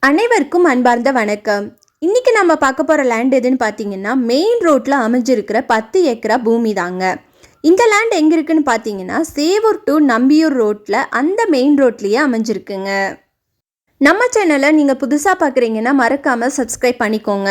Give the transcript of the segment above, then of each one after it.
அனைவருக்கும் அன்பார்ந்த வணக்கம். இன்னைக்கு நம்ம பார்க்க போகிற லேண்ட் எதுன்னு பார்த்தீங்கன்னா மெயின் ரோட்டில் அமைஞ்சிருக்கிற 10 ஏக்கரா பூமி தாங்க. இந்த லேண்ட் எங்கே இருக்குன்னு பார்த்தீங்கன்னா சேவூர் டு நம்பியூர் ரோட்டில் அந்த மெயின் ரோட்லேயே அமைஞ்சிருக்குங்க. நம்ம சேனலை நீங்கள் புதுசாக பார்க்குறீங்கன்னா மறக்காமல் சப்ஸ்கிரைப் பண்ணிக்கோங்க.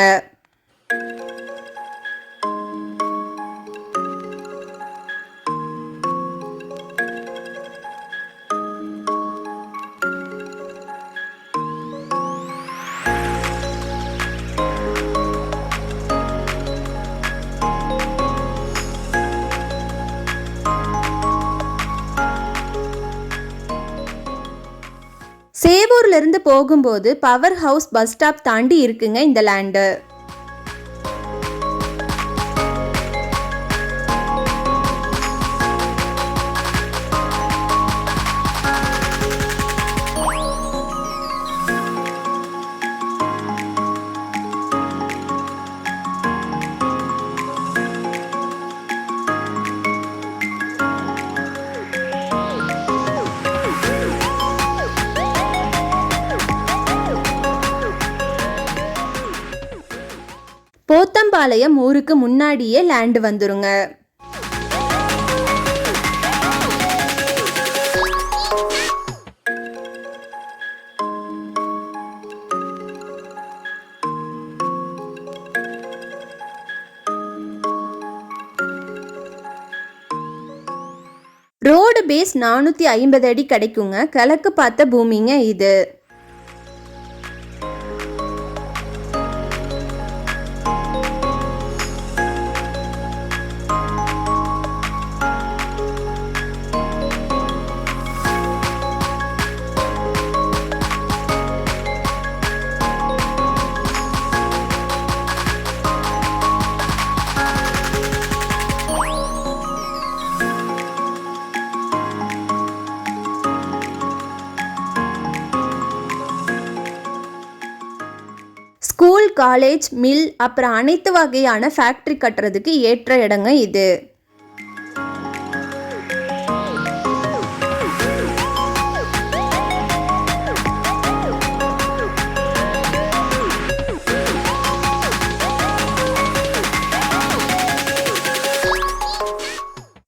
சேவூர்ல இருந்து போகும்போது பவர் ஹவுஸ் பஸ் ஸ்டாப் தாண்டி இருக்குங்க இந்த லேண்டு. போத்தம்பாளையம் ஊருக்கு முன்னாடியே லேண்டு வந்துருங்க. ரோடு பேஸ் 450 அடி கிடைக்குங்க. கிழக்கு பார்த்த பூமிங்க இது. ஸ்கூல், காலேஜ், மில் அப்புறம் அனைத்து வகையான ஃபேக்ட்ரி கட்டுறதுக்கு ஏற்ற இடங்க இது.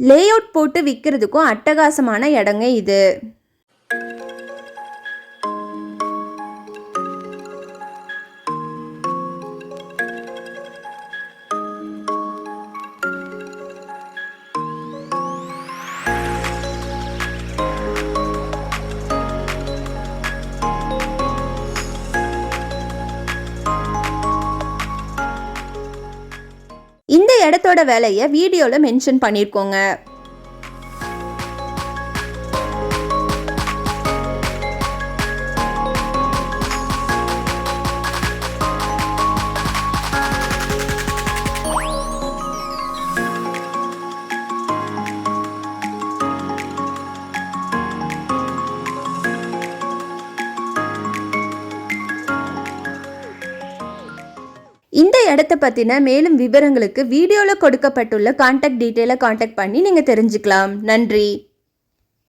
லே அவுட் போட்டு விற்கிறதுக்கும் அட்டகாசமான இடங்க இது. இந்த இடத்தோட விலையை வீடியோவில் மென்ஷன் பண்ணியிருக்கோங்க. இந்த இடத்த பற்றின மேலும் விவரங்களுக்கு வீடியோவில் கொடுக்கப்பட்டுள்ள கான்டாக்ட் டீட்டெயிலை கான்டாக்ட் பண்ணி நீங்கள் தெரிஞ்சுக்கலாம். நன்றி.